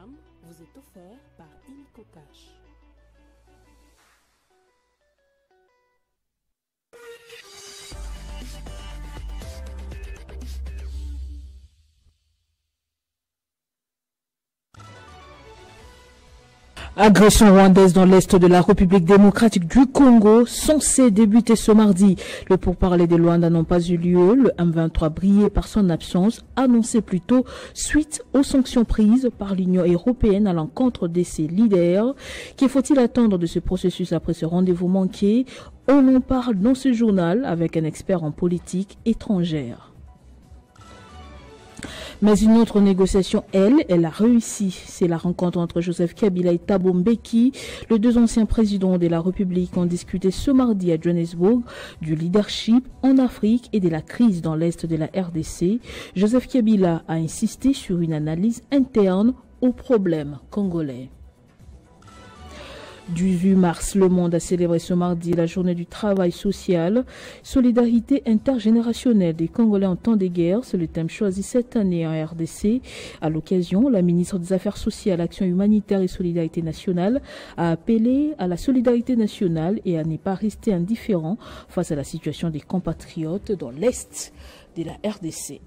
programme vous est offert par Illico Cash. Agression rwandaise dans l'est de la République démocratique du Congo, censée débuter ce mardi. Le pourparler des Luanda n'ont pas eu lieu. Le M23 brillait par son absence, annoncé plus tôt suite aux sanctions prises par l'Union européenne à l'encontre de ses leaders. Qu'il faut-il attendre de ce processus après ce rendez-vous manqué? On en parle dans ce journal avec un expert en politique étrangère. Mais une autre négociation, elle a réussi. C'est la rencontre entre Joseph Kabila et Thabo Mbeki. Les deux anciens présidents de la République ont discuté ce mardi à Johannesburg du leadership en Afrique et de la crise dans l'est de la RDC. Joseph Kabila a insisté sur une analyse interne aux problèmes congolais. 18 mars, le monde a célébré ce mardi la journée du travail social. Solidarité intergénérationnelle des Congolais en temps de guerre, c'est le thème choisi cette année en RDC. À l'occasion, la ministre des Affaires sociales, Action humanitaire et solidarité nationale a appelé à la solidarité nationale et à ne pas rester indifférent face à la situation des compatriotes dans l'est de la RDC.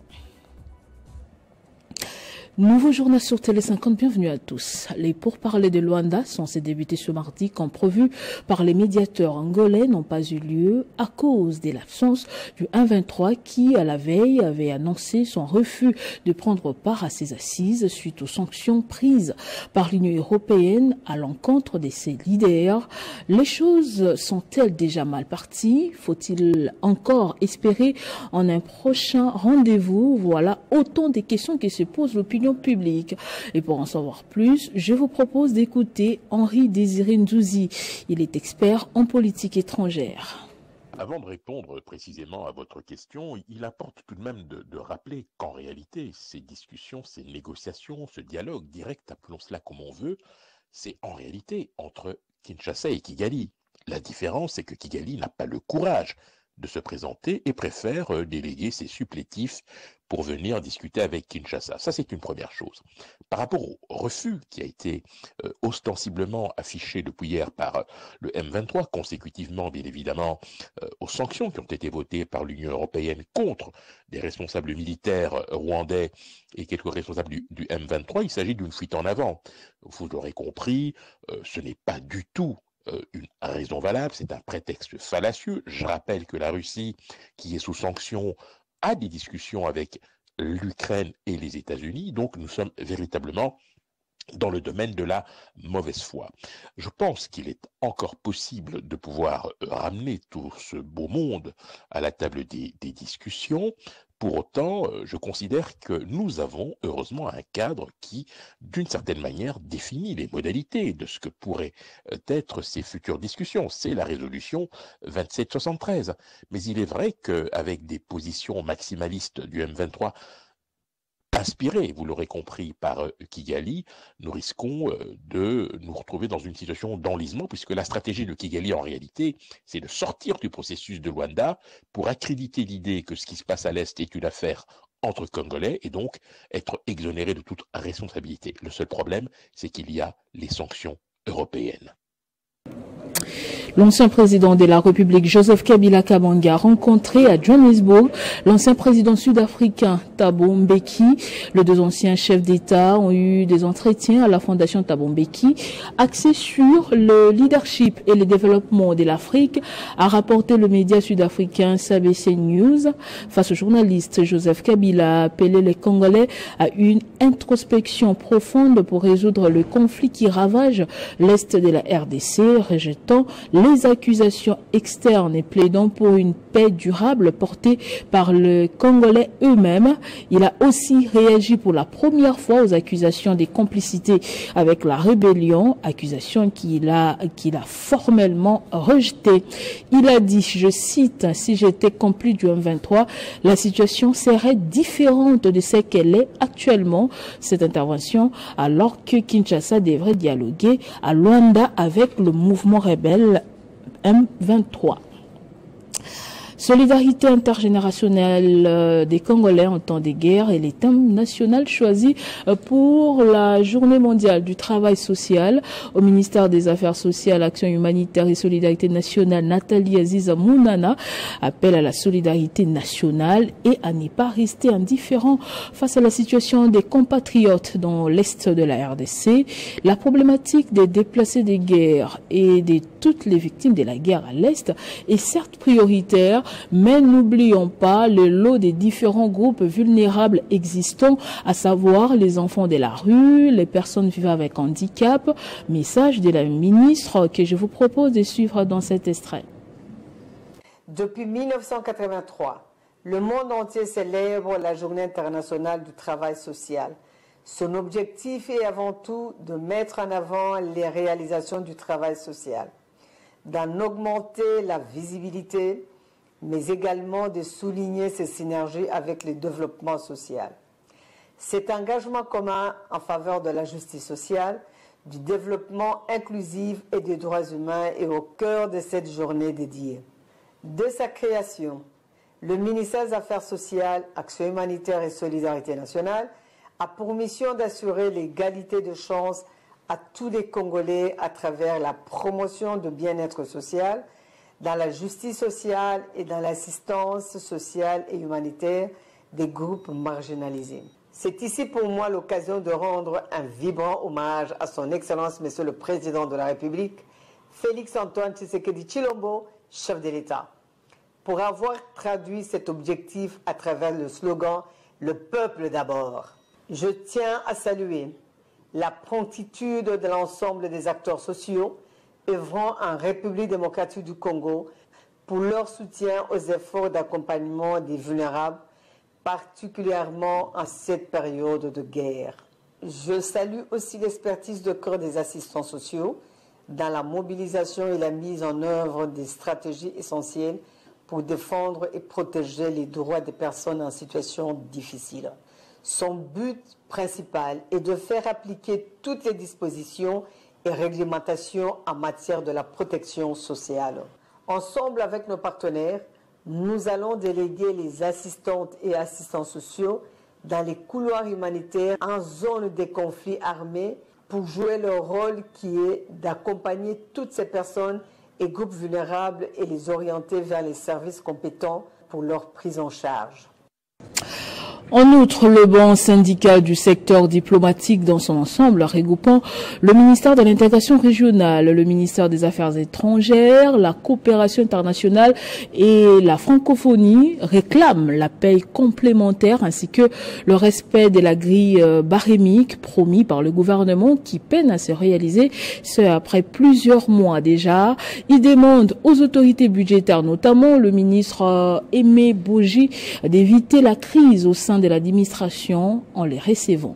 Nouveau journal sur Télé 50, bienvenue à tous. Les pourparlers de Luanda, censés débuter ce mardi, comme prévu par les médiateurs angolais, n'ont pas eu lieu à cause de l'absence du 1-23 qui, à la veille, avait annoncé son refus de prendre part à ses assises suite aux sanctions prises par l'Union européenne à l'encontre de ses leaders. Les choses sont-elles déjà mal parties? Faut-il encore espérer en un prochain rendez-vous? Voilà autant de questions qui se posent l'opinion public. Et pour en savoir plus, je vous propose d'écouter Henri Désiré Ndouzi. Il est expert en politique étrangère. Avant de répondre précisément à votre question, il importe tout de même de rappeler qu'en réalité, ces discussions, ces négociations, ce dialogue direct, appelons cela comme on veut, c'est en réalité entre Kinshasa et Kigali. La différence, c'est que Kigali n'a pas le courage de se présenter et préfère déléguer ses supplétifs pour venir discuter avec Kinshasa. Ça, c'est une première chose. Par rapport au refus qui a été ostensiblement affiché depuis hier par le M23, consécutivement, bien évidemment, aux sanctions qui ont été votées par l'Union européenne contre des responsables militaires rwandais et quelques responsables du M23, il s'agit d'une fuite en avant. Vous l'aurez compris, ce n'est pas du tout une raison valable, c'est un prétexte fallacieux. Je rappelle que la Russie, qui est sous sanction, a des discussions avec l'Ukraine et les États-Unis, donc nous sommes véritablement dans le domaine de la mauvaise foi. Je pense qu'il est encore possible de pouvoir ramener tout ce beau monde à la table des discussions. Pour autant, je considère que nous avons heureusement un cadre qui, d'une certaine manière, définit les modalités de ce que pourraient être ces futures discussions. C'est la résolution 2773. Mais il est vrai qu'avec des positions maximalistes du M23, inspiré, vous l'aurez compris, par Kigali, nous risquons de nous retrouver dans une situation d'enlisement, puisque la stratégie de Kigali, en réalité, c'est de sortir du processus de Luanda pour accréditer l'idée que ce qui se passe à l'Est est une affaire entre Congolais et donc être exonéré de toute responsabilité. Le seul problème, c'est qu'il y a les sanctions européennes. L'ancien président de la République, Joseph Kabila Kabange, a rencontré à Johannesburg l'ancien président sud-africain Thabo Mbeki. Les deux anciens chefs d'État ont eu des entretiens à la fondation Thabo Mbeki axés sur le leadership et le développement de l'Afrique, a rapporté le média sud-africain SABC News. Face au journaliste, Joseph Kabila a appelé les Congolais à une introspection profonde pour résoudre le conflit qui ravage l'Est de la RDC, rejetant les accusations externes et plaidant pour une paix durable portée par les Congolais eux-mêmes. Il a aussi réagi pour la première fois aux accusations des complicités avec la rébellion, accusations qu'il a formellement rejetées. Il a dit, je cite, « Si j'étais complice du M23, la situation serait différente de ce qu'elle est actuellement. » Cette intervention alors que Kinshasa devrait dialoguer à Luanda avec le mouvement rebelle M23. Solidarité intergénérationnelle des Congolais en temps de guerre et les thèmes nationaux choisis pour la Journée mondiale du travail social. Au ministère des Affaires sociales, Action humanitaire et solidarité nationale, Nathalie Aziza Mounana appelle à la solidarité nationale et à ne pas rester indifférent face à la situation des compatriotes dans l'est de la RDC. La problématique des déplacés des guerres et de toutes les victimes de la guerre à l'est est certes prioritaire, mais n'oublions pas le lot des différents groupes vulnérables existants, à savoir les enfants de la rue, les personnes vivant avec handicap. Message de la ministre que je vous propose de suivre dans cet extrait. Depuis 1983, le monde entier célèbre la Journée internationale du travail social. Son objectif est avant tout de mettre en avant les réalisations du travail social, d'en augmenter la visibilité, mais également de souligner ses synergies avec le développement social. Cet engagement commun en faveur de la justice sociale, du développement inclusif et des droits humains est au cœur de cette journée dédiée. De sa création, le ministère des Affaires sociales, Action humanitaire et solidarité nationale a pour mission d'assurer l'égalité de chances à tous les Congolais à travers la promotion de bien-être social, dans la justice sociale et dans l'assistance sociale et humanitaire des groupes marginalisés. C'est ici pour moi l'occasion de rendre un vibrant hommage à son Excellence Monsieur le Président de la République, Félix-Antoine Tshisekedi Tshilombo, chef de l'État, pour avoir traduit cet objectif à travers le slogan « Le peuple d'abord ». Je tiens à saluer la promptitude de l'ensemble des acteurs sociaux œuvrant en République démocratique du Congo pour leur soutien aux efforts d'accompagnement des vulnérables, particulièrement en cette période de guerre. Je salue aussi l'expertise de corps des assistants sociaux dans la mobilisation et la mise en œuvre des stratégies essentielles pour défendre et protéger les droits des personnes en situation difficile. Son but principal est de faire appliquer toutes les dispositions et réglementations en matière de la protection sociale. Ensemble avec nos partenaires, nous allons déléguer les assistantes et assistants sociaux dans les couloirs humanitaires en zone de conflits armés pour jouer leur rôle qui est d'accompagner toutes ces personnes et groupes vulnérables et les orienter vers les services compétents pour leur prise en charge. En outre, le banc syndical du secteur diplomatique dans son ensemble, regroupant le ministère de l'intégration régionale, le ministère des Affaires étrangères, la coopération internationale et la francophonie, réclame la paye complémentaire ainsi que le respect de la grille barémique promis par le gouvernement qui peine à se réaliser, ce après plusieurs mois déjà. Il demande aux autorités budgétaires, notamment le ministre Aimé Boji, d'éviter la crise au sein de l'administration en les recevant.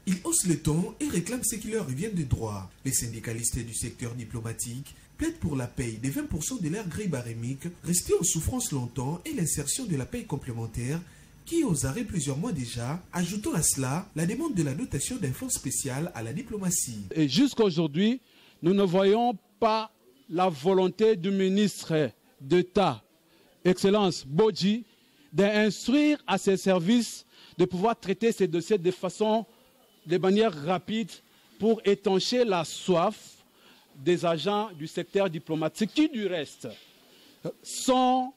Ils haussent le ton et réclament ce qui leur revient de droit. Les syndicalistes du secteur diplomatique plaident pour la paye des 20% de leur grille barémique, restée en souffrance longtemps, et l'insertion de la paye complémentaire qui est aux arrêts plusieurs mois déjà, ajoutant à cela la demande de la dotation d'un fonds spécial à la diplomatie. Et jusqu'à aujourd'hui, nous ne voyons pas la volonté du ministre d'État, Excellence Boji, d'instruire à ses services de pouvoir traiter ces dossiers de manière rapide pour étancher la soif des agents du secteur diplomatique qui, du reste, sont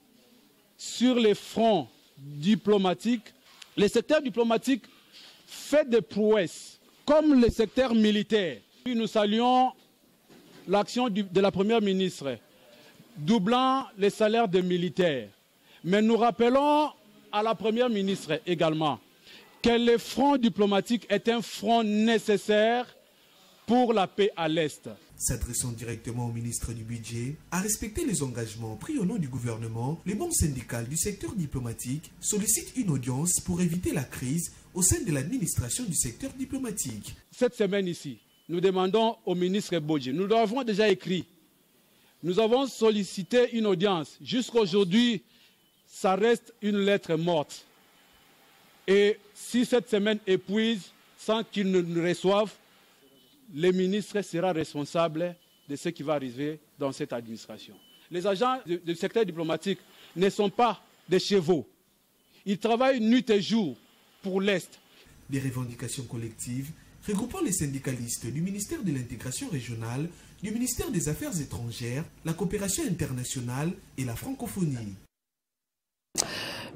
sur les fronts diplomatiques. Le secteur diplomatique fait des prouesses, comme le secteur militaire. Nous saluons l'action de la Première ministre, doublant les salaires des militaires. Mais nous rappelons à la Première ministre également que le front diplomatique est un front nécessaire pour la paix à l'Est. S'adressant directement au ministre du Budget, à respecter les engagements pris au nom du gouvernement, le banc syndical du secteur diplomatique sollicite une audience pour éviter la crise au sein de l'administration du secteur diplomatique. Cette semaine ici, nous demandons au ministre Boji, nous l'avons déjà écrit, nous avons sollicité une audience. Jusqu'à aujourd'hui, ça reste une lettre morte. Et si cette semaine épuise sans qu'ils ne nous reçoivent, le ministre sera responsable de ce qui va arriver dans cette administration. Les agents du secteur diplomatique ne sont pas des chevaux. Ils travaillent nuit et jour pour l'Est. Des revendications collectives regroupant les syndicalistes du ministère de l'intégration régionale, du ministère des Affaires étrangères, la coopération internationale et la francophonie.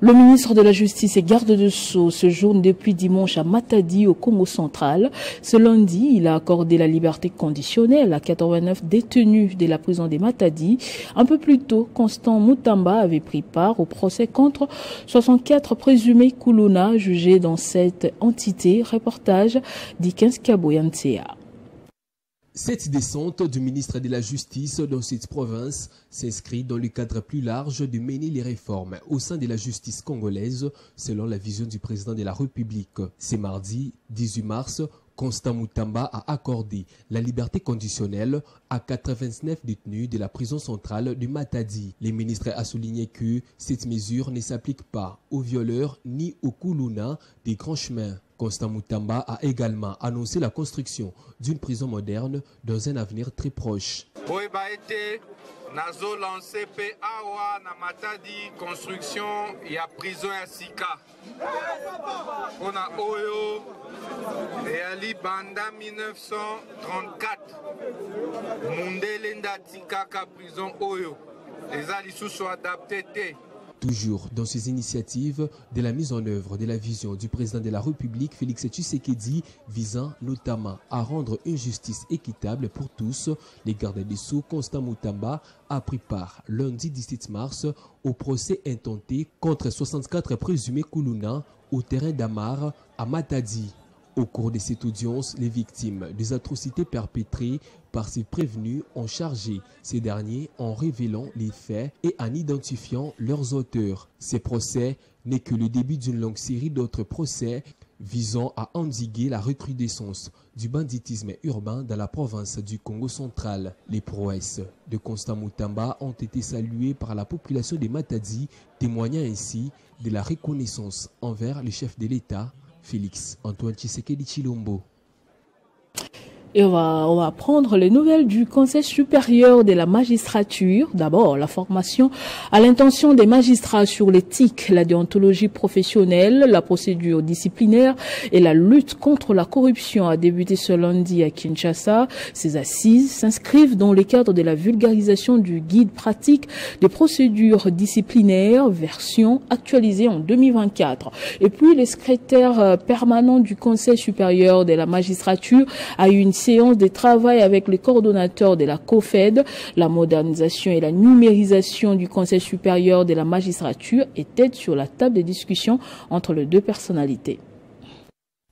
Le ministre de la Justice et garde de Sceaux séjourne depuis dimanche à Matadi, au Congo central. Ce lundi, il a accordé la liberté conditionnelle à 89 détenus de la prison de Matadi. Un peu plus tôt, Constant Mutamba avait pris part au procès contre 64 présumés Kuluna jugés dans cette entité. Reportage d'Ikens Kaboyantea. Cette descente du ministre de la Justice dans cette province s'inscrit dans le cadre plus large de mener les réformes au sein de la justice congolaise selon la vision du président de la République. Ce mardi 18 mars, Constant Mutamba a accordé la liberté conditionnelle à 89 détenus de la prison centrale de Matadi. Le ministre a souligné que cette mesure ne s'applique pas aux violeurs ni aux Kuluna des grands chemins. Constant Mutamba a également annoncé la construction d'une prison moderne dans un avenir très proche. Nazo lancé PAWA na Matadi construction ya prison ya Sika. On a Oyo et Ali Banda 1934. Mundele Ndatika ka prison Oyo. Les alisous sont adaptés. Toujours dans ces initiatives de la mise en œuvre de la vision du président de la République, Félix Tshisekedi, visant notamment à rendre une justice équitable pour tous, les gardes des Sceaux Constant Mutamba a pris part lundi 17 mars au procès intenté contre 64 présumés Kuluna au terrain d'Amar à Matadi. Au cours de cette audience, les victimes des atrocités perpétrées par ces prévenus ont chargé ces derniers en révélant les faits et en identifiant leurs auteurs. Ces procès n'est que le début d'une longue série d'autres procès visant à endiguer la recrudescence du banditisme urbain dans la province du Congo central. Les prouesses de Constant Mutamba ont été saluées par la population de Matadi, témoignant ainsi de la reconnaissance envers le chef de l'État, Félix Antoine Tshisekedi Tshilombo. Et on va prendre les nouvelles du Conseil supérieur de la magistrature. D'abord, la formation à l'intention des magistrats sur l'éthique, la déontologie professionnelle, la procédure disciplinaire et la lutte contre la corruption a débuté ce lundi à Kinshasa. Ces assises s'inscrivent dans le cadre de la vulgarisation du guide pratique des procédures disciplinaires, version actualisée en 2024. Et puis, le secrétaire permanent du Conseil supérieur de la magistrature a eu une séance de travail avec les coordonnateurs de la COFED. La modernisation et la numérisation du Conseil supérieur de la magistrature étaient sur la table de discussion entre les deux personnalités.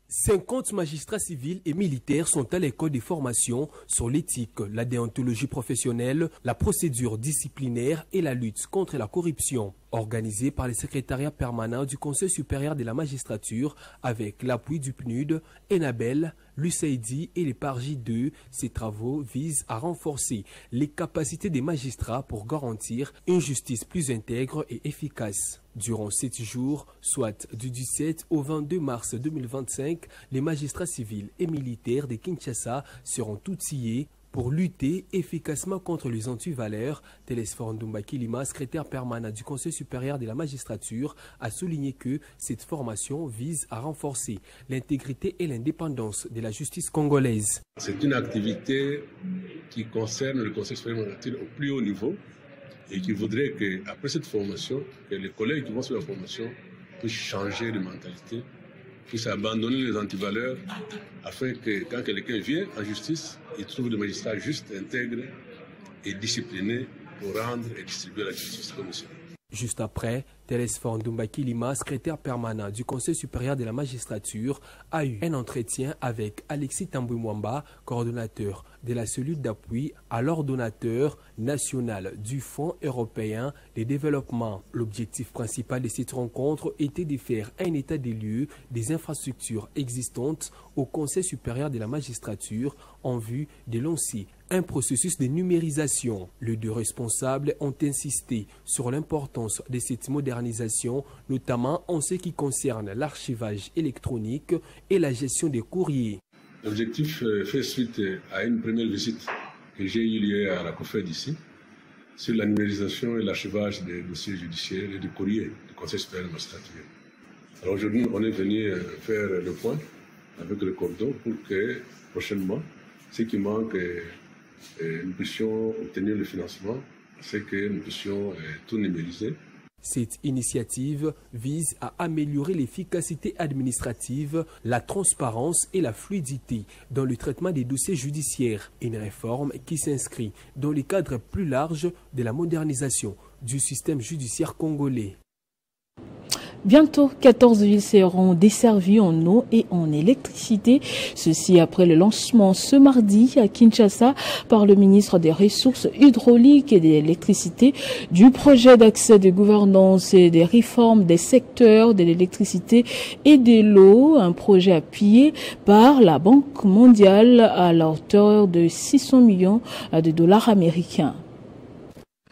50 magistrats civils et militaires sont à l'école de formation sur l'éthique, la déontologie professionnelle, la procédure disciplinaire et la lutte contre la corruption. Organisé par le secrétariat permanent du Conseil supérieur de la magistrature avec l'appui du PNUD, Enabel, l'UCAID et les PARJ 2, ces travaux visent à renforcer les capacités des magistrats pour garantir une justice plus intègre et efficace. Durant 7 jours, soit du 17 au 22 mars 2025, les magistrats civils et militaires de Kinshasa seront outillés pour lutter efficacement contre les antivaleurs. Télésphore Ndumbaki Lima, secrétaire permanent du Conseil supérieur de la magistrature, a souligné que cette formation vise à renforcer l'intégrité et l'indépendance de la justice congolaise. C'est une activité qui concerne le Conseil supérieur de la magistrature au plus haut niveau et qui voudrait qu'après cette formation, que les collègues qui vont sur la formation puissent changer de mentalité, puissent abandonner les antivaleurs afin que quand quelqu'un vient en justice, il trouve des magistrats justes, intègres et disciplinés pour rendre et distribuer la justice comme il se doit. Juste après, Télésphore Ndumbaki Lima, secrétaire permanent du Conseil supérieur de la magistrature, a eu un entretien avec Alexis Tambouy Mwamba, coordonnateur de la cellule d'appui à l'ordonnateur national du Fonds européen de développement. L'objectif principal de cette rencontre était de faire un état des lieux des infrastructures existantes au Conseil supérieur de la magistrature en vue de lancer un processus de numérisation. Les deux responsables ont insisté sur l'importance de cette modernisation, notamment en ce qui concerne l'archivage électronique et la gestion des courriers. L'objectif fait suite à une première visite que j'ai eue hier à la COFED ici, sur la numérisation et l'archivage des dossiers judiciaires et du courrier du Conseil supérieur de magistrature. Alors aujourd'hui, on est venu faire le point avec le cordon pour que prochainement, ce qui manque, nous puissions obtenir le financement, c'est que nous puissions tout numériser. Cette initiative vise à améliorer l'efficacité administrative, la transparence et la fluidité dans le traitement des dossiers judiciaires. Une réforme qui s'inscrit dans le cadre plus large de la modernisation du système judiciaire congolais. Bientôt, 14 villes seront desservies en eau et en électricité. Ceci après le lancement ce mardi à Kinshasa par le ministre des Ressources hydrauliques et de l'électricité du projet d'accès de gouvernance et des réformes des secteurs de l'électricité et de l'eau, un projet appuyé par la Banque mondiale à la hauteur de 600 millions de dollars américains.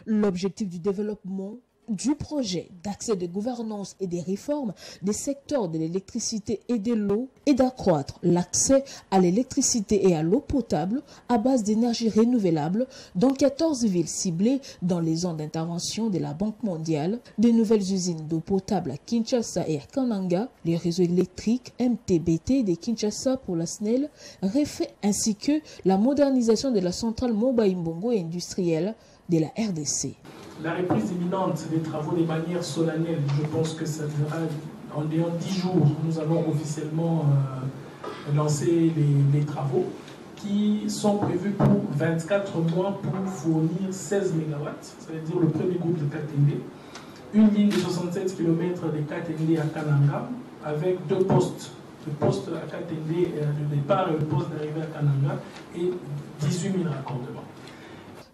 L'objectif du développement du projet d'accès de gouvernance et des réformes des secteurs de l'électricité et de l'eau est d'accroître l'accès à l'électricité et à l'eau potable à base d'énergie renouvelable dans 14 villes ciblées dans les zones d'intervention de la Banque mondiale, de nouvelles usines d'eau potable à Kinshasa et à Kananga, les réseaux électriques MTBT de Kinshasa pour la SNEL, REFE, ainsi que la modernisation de la centrale Moba-Imbongo industrielle de la RDC. La reprise imminente des travaux des bannières solennelles, je pense que ça sera en 10 jours. Nous allons officiellement lancer les travaux qui sont prévus pour 24 mois pour fournir 16 MW, ça veut dire le premier groupe de Katende, une ligne de 67 km de Katende à Kananga avec 2 postes. Le poste à Katende de départ et le poste d'arrivée à Kananga et 18 000 raccordements.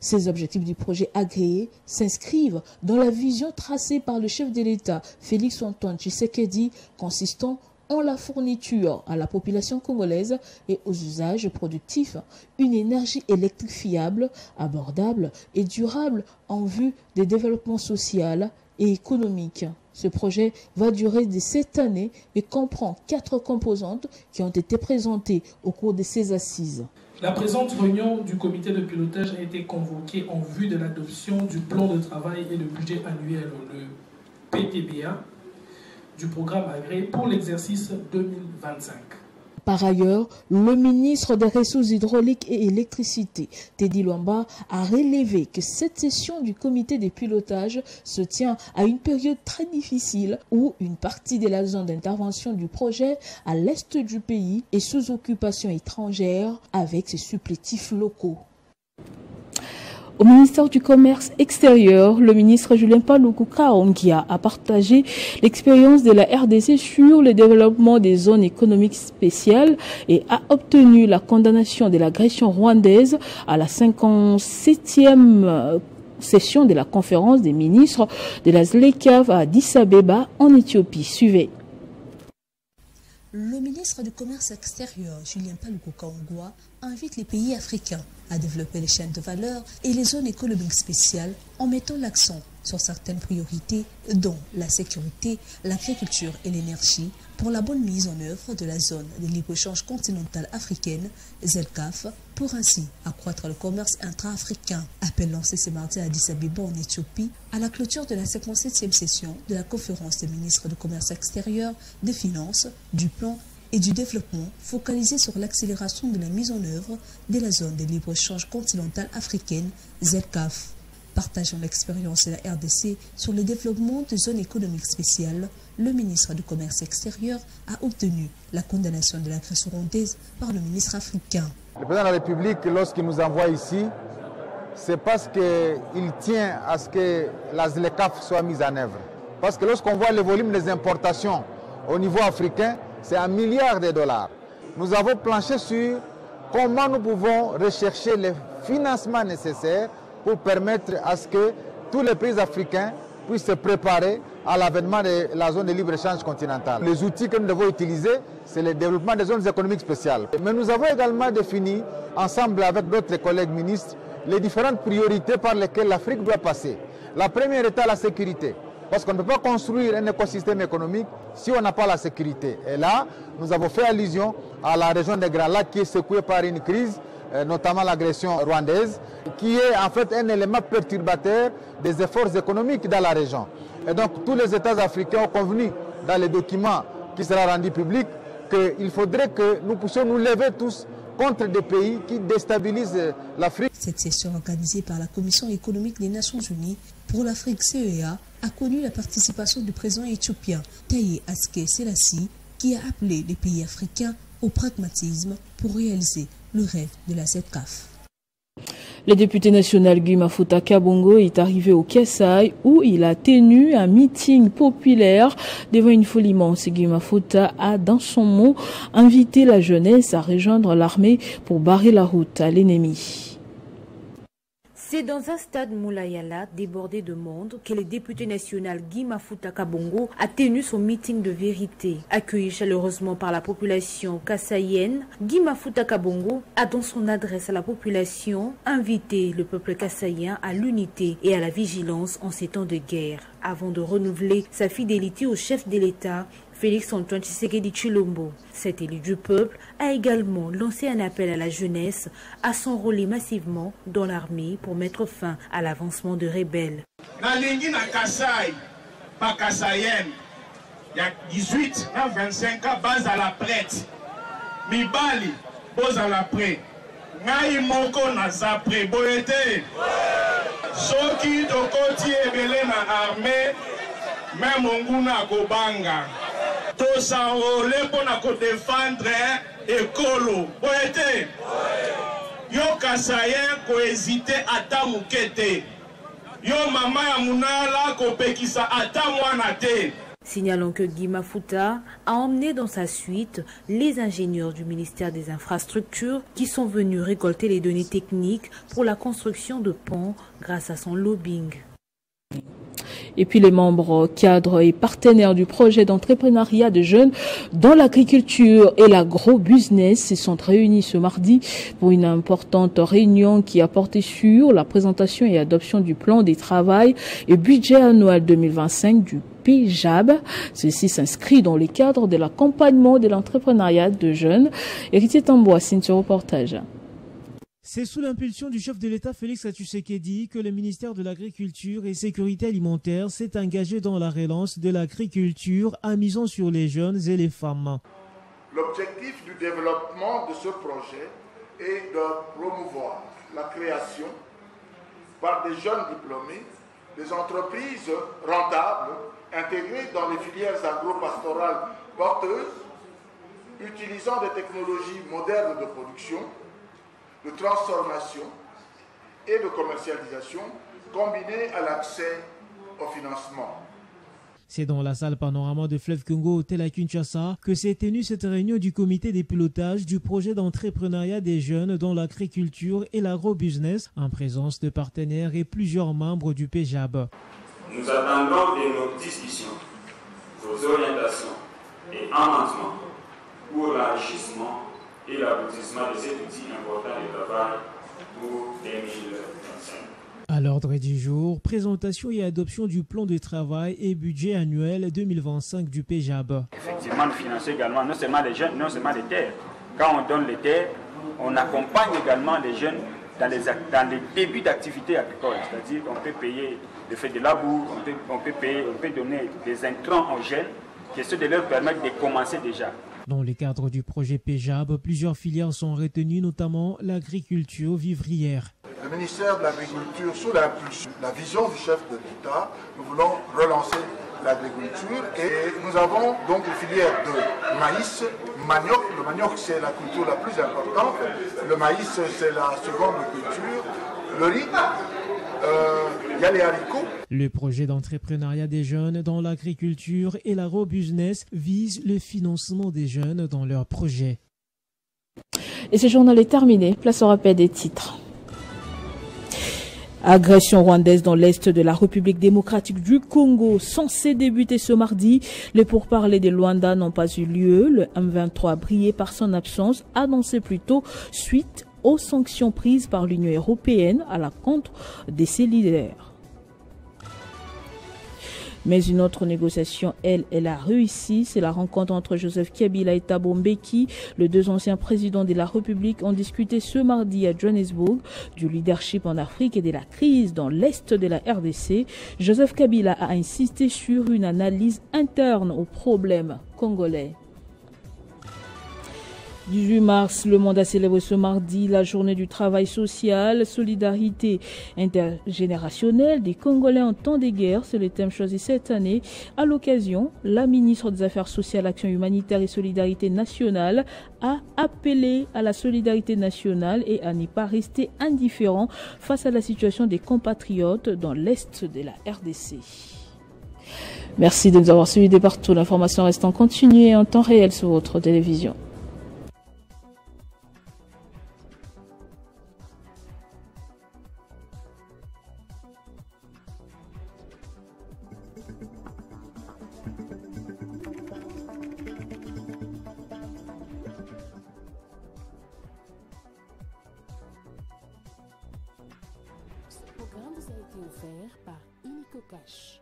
Ces objectifs du projet agréé s'inscrivent dans la vision tracée par le chef de l'État, Félix Antoine Tshisekedi, consistant en la fourniture à la population congolaise et aux usages productifs, une énergie électrique fiable, abordable et durable en vue des développements social et économique. Ce projet va durer de 7 années et comprend 4 composantes qui ont été présentées au cours de ces assises. La présente réunion du comité de pilotage a été convoquée en vue de l'adoption du plan de travail et le budget annuel, le PTBA, du programme agréé pour l'exercice 2025. Par ailleurs, le ministre des Ressources hydrauliques et électricité, Teddy Luamba, a relevé que cette session du comité de pilotage se tient à une période très difficile où une partie de la zone d'intervention du projet à l'est du pays est sous occupation étrangère avec ses supplétifs locaux. Au ministère du Commerce extérieur, le ministre Julien Paluku Kaongia a partagé l'expérience de la RDC sur le développement des zones économiques spéciales et a obtenu la condamnation de l'agression rwandaise à la 57e session de la conférence des ministres de la ZLECAf à Addis Abeba en Éthiopie. Suivez. Le ministre du Commerce extérieur, Julien Paluku Kaongia, invite les pays africains à développer les chaînes de valeur et les zones économiques spéciales en mettant l'accent sur certaines priorités dont la sécurité, l'agriculture et l'énergie pour la bonne mise en œuvre de la zone de libre-échange continentale africaine, ZLECAf, pour ainsi accroître le commerce intra-africain. Appel lancé ce mardi à Addis Abeba en Éthiopie à la clôture de la 57e session de la conférence des ministres du Commerce extérieur, des Finances, du Plan et du développement focalisé sur l'accélération de la mise en œuvre de la zone de libre-échange continentale africaine, ZLECAf. Partageant l'expérience de la RDC sur le développement de zones économiques spéciales, le ministre du Commerce extérieur a obtenu la condamnation de l'agression rwandaise par le ministre africain. Le président de la République, lorsqu'il nous envoie ici, c'est parce qu'il tient à ce que la ZLECAf soit mise en œuvre. Parce que lorsqu'on voit le volume des importations au niveau africain, c'est $1 milliard. Nous avons planché sur comment nous pouvons rechercher les financements nécessaires pour permettre à ce que tous les pays africains puissent se préparer à l'avènement de la zone de libre-échange continentale. Les outils que nous devons utiliser, c'est le développement des zones économiques spéciales. Mais nous avons également défini, ensemble avec d'autres collègues ministres, les différentes priorités par lesquelles l'Afrique doit passer. La première étant la sécurité. Parce qu'on ne peut pas construire un écosystème économique si on n'a pas la sécurité. Et là, nous avons fait allusion à la région des Grands Lacs qui est secouée par une crise. notamment l'agression rwandaise, qui est en fait un élément perturbateur des efforts économiques dans la région. Et donc tous les États africains ont convenu dans les documents qui sera rendu public qu'il faudrait que nous puissions nous lever tous contre des pays qui déstabilisent l'Afrique. Cette session organisée par la Commission économique des Nations Unies pour l'Afrique CEA a connu la participation du président éthiopien Taye Asque-Selassie qui a appelé les pays africains au pragmatisme pour réaliser le rêve de la ZCAF. Le député national Guy Mafuta Kabongo est arrivé au Kasaï où il a tenu un meeting populaire devant une foule immense. Guy Mafuta a, dans son mot, invité la jeunesse à rejoindre l'armée pour barrer la route à l'ennemi. C'est dans un stade Moulayala débordé de monde que le député national Guy Mafuta Kabongo a tenu son meeting de vérité. Accueilli chaleureusement par la population kassaïenne, Guy Mafuta Kabongo a dans son adresse à la population invité le peuple kassaïen à l'unité et à la vigilance en ces temps de guerre, avant de renouveler sa fidélité au chef de l'État, Félix-Antoine Tshisekedi Tshilombo. Cet élu du peuple a également lancé un appel à la jeunesse à s'enrôler massivement dans l'armée pour mettre fin à l'avancement de rebelles. Nalingi na Kasaï, pas Kassaïenne, il y a 18 à 25 ans, base à la prête. Mibali, base à la prête. Ngai moko na sa prête, boyete. Soki dokoti ebele na armée, même onguna kobanga. To s'enrôler pour nous défendre écolo. Boyete. Yo Kassaïen ko hésité ata mukete. Yo mama ya munala ko pekisa ata mwana te. Signalons que Guy Mafuta a emmené dans sa suite les ingénieurs du ministère des Infrastructures qui sont venus récolter les données techniques pour la construction de ponts grâce à son lobbying. Et puis les membres cadres et partenaires du projet d'entrepreneuriat de jeunes dans l'agriculture et l'agro-business se sont réunis ce mardi pour une importante réunion qui a porté sur la présentation et adoption du plan de travail et budget annuel 2025 du PJAB. Ceci s'inscrit dans le cadre de l'accompagnement de l'entrepreneuriat de jeunes. Héritier Tamboa, signe ce reportage. C'est sous l'impulsion du chef de l'État Félix Tshisekedi que le ministère de l'Agriculture et Sécurité alimentaire s'est engagé dans la relance de l'agriculture en misant sur les jeunes et les femmes. L'objectif du développement de ce projet est de promouvoir la création par des jeunes diplômés des entreprises rentables intégrées dans les filières agro-pastorales porteuses, utilisant des technologies modernes de production, de transformation et de commercialisation combinées à l'accès au financement. C'est dans la salle Panorama de Fleuve Congo, hôtel à Kinshasa, que s'est tenue cette réunion du comité des pilotages du projet d'entrepreneuriat des jeunes dans l'agriculture et l'agro-business, en présence de partenaires et plusieurs membres du PJAB. Nous attendons de nos discussions, vos orientations et amendements pour l'enrichissement et l'aboutissement de cet outil important de travail pour 2025. À l'ordre du jour, présentation et adoption du plan de travail et budget annuel 2025 du PJAB. Effectivement, nous finançons également non seulement les jeunes, non seulement les terres. Quand on donne les terres, on accompagne également les jeunes dans les débuts d'activité agricole. C'est-à-dire qu'on peut payer le fait de labour, on peut donner des intrants aux jeunes, question de leur permettre de commencer déjà. Dans le cadre du projet PJAB, plusieurs filières sont retenues, notamment l'agriculture vivrière. Le ministère de l'Agriculture, sous l'impulsion, la vision du chef de l'État, nous voulons relancer l'agriculture et nous avons donc les filières de maïs, manioc. Le manioc, c'est la culture la plus importante. Le maïs, c'est la seconde culture. Le riz, il y a les haricots. Le projet d'entrepreneuriat des jeunes dans l'agriculture et l'agro-business vise le financement des jeunes dans leurs projets. Et ce journal est terminé. Place au rappel des titres. Agression rwandaise dans l'est de la République démocratique du Congo, censée débuter ce mardi. Les pourparlers de Luanda n'ont pas eu lieu. Le M23, brillé par son absence, annoncé plus tôt suite aux sanctions prises par l'Union européenne à l'encontre de ses leaders. Mais une autre négociation, elle a réussi. C'est la rencontre entre Joseph Kabila et Thabo Mbeki. Les deux anciens présidents de la République ont discuté ce mardi à Johannesburg du leadership en Afrique et de la crise dans l'est de la RDC. Joseph Kabila a insisté sur une analyse interne aux problèmes congolais. 18 mars, le monde a célébré ce mardi la journée du travail social, solidarité intergénérationnelle des Congolais en temps de guerre. C'est le thème choisi cette année. À l'occasion, la ministre des Affaires sociales, Action humanitaire et solidarité nationale a appelé à la solidarité nationale et à n'y pas rester indifférent face à la situation des compatriotes dans l'est de la RDC. Merci de nous avoir suivis de partout. L'information reste en continu et en temps réel sur votre télévision. Ce programme vous a été offert par Illico Cash.